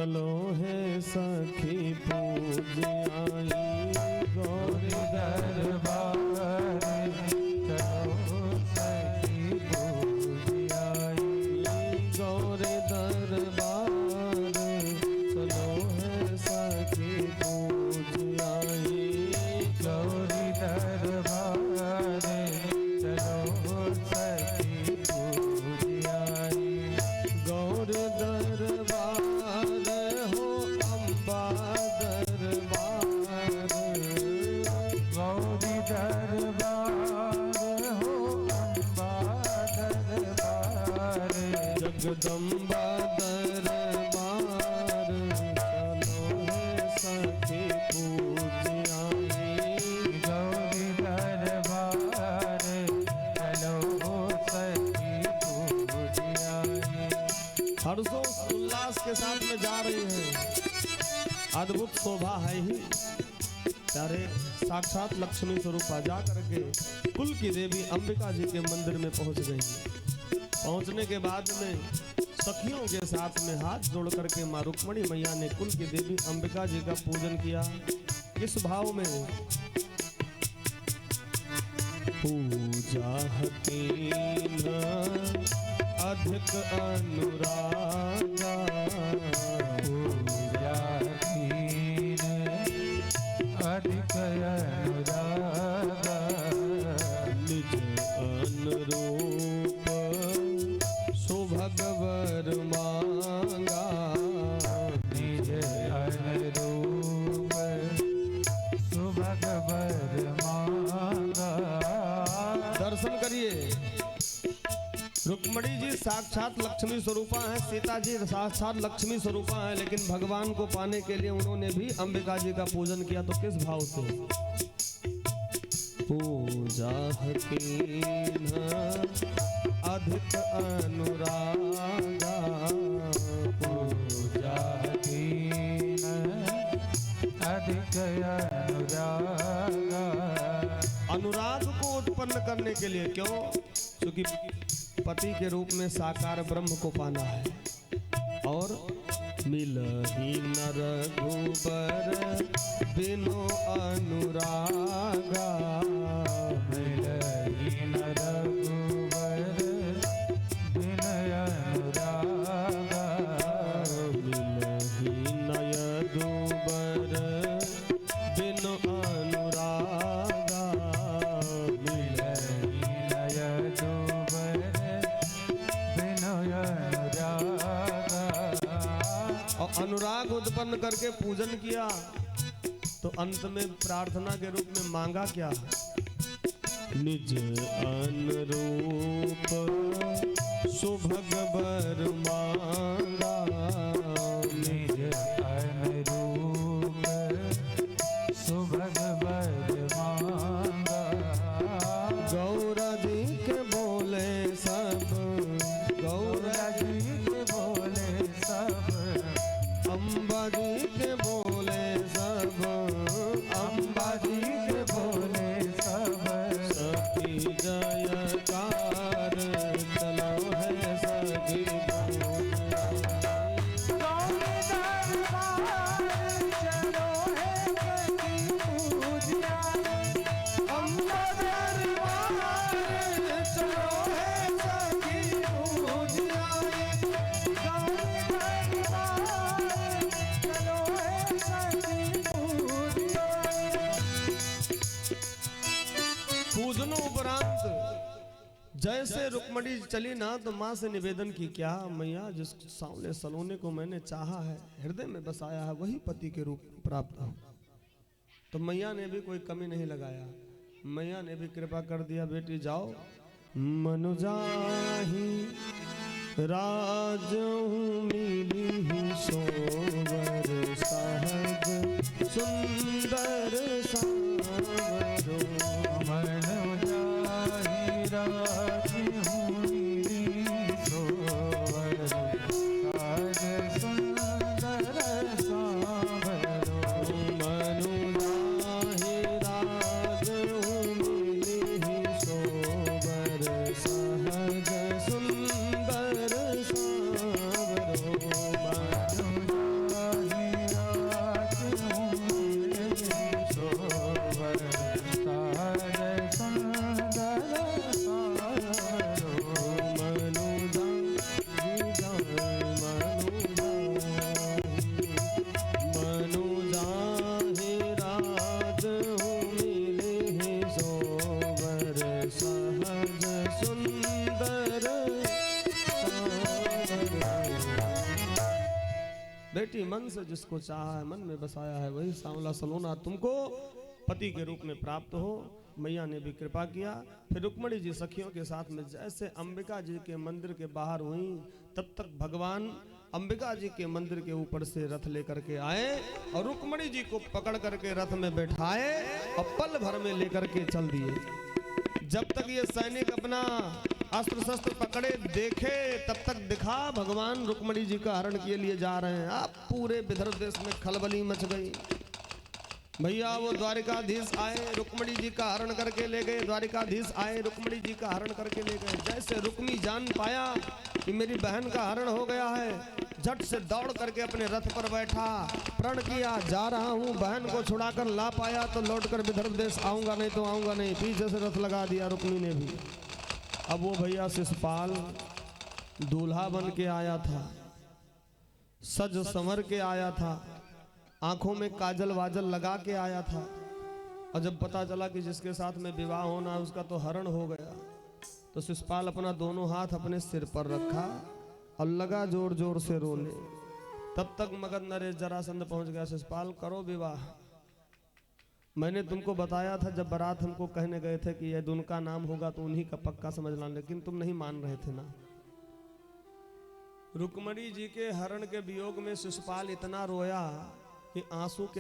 चलो है सखी पूज आई गौरी दरबार, चलो सखी पूज आई गौरी दरबार, चलो है सखी पूज आई गौरी दरबार, चलो सखी पूज आई गौरी दरबार हो अम्बा दरबार, गौरी दरबार हो अम्बा दरबार, जगदम्बा दरबार, चलो है सखी पूज आई गौरी दरबार, चलो सखी पूज आई। हर्षों उल्लास के साथ में जा रही है, अद्भुत शोभा है ही प्यारे साक्षात लक्ष्मी स्वरूपा जा करके कुल की देवी अंबिका जी के मंदिर में पहुंच गई। पहुंचने के बाद में सखियों के साथ में हाथ जोड़ करके मां रुक्मणी मैया ने कुल की देवी अंबिका जी का पूजन किया। किस भाव में? पूजा हकीन अधिक अनुरागा, पूजा हकीन अधिक अनुरागा, निज अनुरूप सुभगवर मांगा, निज अनुरूप सुभगवर मांगा। दर्शन करिए, रुक्मणी जी साक्षात लक्ष्मी स्वरूपा हैं, सीता जी साक्षात लक्ष्मी स्वरूपा हैं, लेकिन भगवान को पाने के लिए उन्होंने भी अंबिका जी का पूजन किया। तो किस भाव से? पूजा हकीन अधिक अनुरागा, पूजा हकीन अधिक अनुरागा। अनुराग को उत्पन्न करने के लिए, क्यों? क्योंकि पति के रूप में साकार ब्रह्म को पाना है। और मिलहि न रघुबर बिनु अनुरागा, मिलहि न रघुबर बिनु अनुरागा, मिलहि न यदुबर बिनु अनुरागा, मिलहि न यदुबर और अनुराग उत्पन्न करके पूजन किया। तो अंत में प्रार्थना के रूप में मांगा क्या? निज अनुरूप सुभगवर मांगा, निज अनुरूप सुभगवर मांगा। गौरा जी के बोले सब, गौरा जी के बोले सब, अम्बा जी के बोले सब, अम्बा जी के बोले सब, सखी जयकार, चलो है सखी जैसे रुक्मणी चली ना तो माँ से निवेदन की, क्या मैया जिस सांवले सलोने को मैंने चाहा है, हृदय में बसाया है, वही पति के रूप प्राप्त हो। तो मैया ने भी कोई कमी नहीं लगाया, मैया ने भी कृपा कर दिया, बेटी जाओ। मनुजाही राजू मिली सोवर सहज सुंदर सावरो, मनुजाही राजू मिली सोवर सहज सुंदर सावरो, मनुजाही राजू मिली सोवर सहज सुंदर सावरो, बेटी मन से जिसको चाहा है, मन में बसाया है, वही सांवला सलोना तुमको पति के रूप में प्राप्त हो। मैया ने भी कृपा किया। फिर रुक्मणी जी सखियों के साथ में जैसे अंबिका जी के मंदिर के बाहर हुई, तब तक भगवान अंबिका जी के मंदिर के ऊपर से रथ लेकर के आए और रुक्मणी जी को पकड़ करके रथ में बैठाए और पल भर में लेकर के चल दिए। जब तक ये सैनिक अपना अस्त्र शस्त्र पकड़े देखे, तब तक दिखा भगवान रुक्मणी जी का हरण के लिए जा रहे हैं। अब पूरे विदर्भ देश में खलबली मच गई। भैया वो द्वारिकाधीश आए, रुक्मणी जी का हरण करके ले गए। द्वारिकाधीश आए, रुक्मणी जी का हरण करके ले गए। जैसे रुक्मी जान पाया कि मेरी बहन का हरण हो गया है, झट से दौड़ करके अपने रथ पर बैठा, प्रण किया जा रहा हूँ, बहन को छुड़ाकर ला पाया तो लौटकर विदर्भ देश आऊंगा, नहीं तो आऊंगा नहीं। पीछे से रथ लगा दिया रुक्मी ने भी। अब वो भैया शिशुपाल दूल्हा बन के आया था, सज संवर के आया था, आंखों में काजल वाजल लगा के आया था। और जब पता चला कि जिसके साथ में विवाह होना है उसका तो हरण हो गया, तो शिशुपाल अपना दोनों हाथ अपने सिर पर रखा और लगा जोर जोर से रोने। तब तक मगध नरेश जरासंध पहुंच गया। शिशुपाल करो विवाह, मैंने तुमको बताया था जब बारात हमको कहने गए थे कि यदि उनका नाम होगा तो उन्हीं का पक्का समझना, लेकिन तुम नहीं मान रहे थे ना। रुक्मणी जी के हरण के वियोग में शिशुपाल इतना रोया कि आंसू के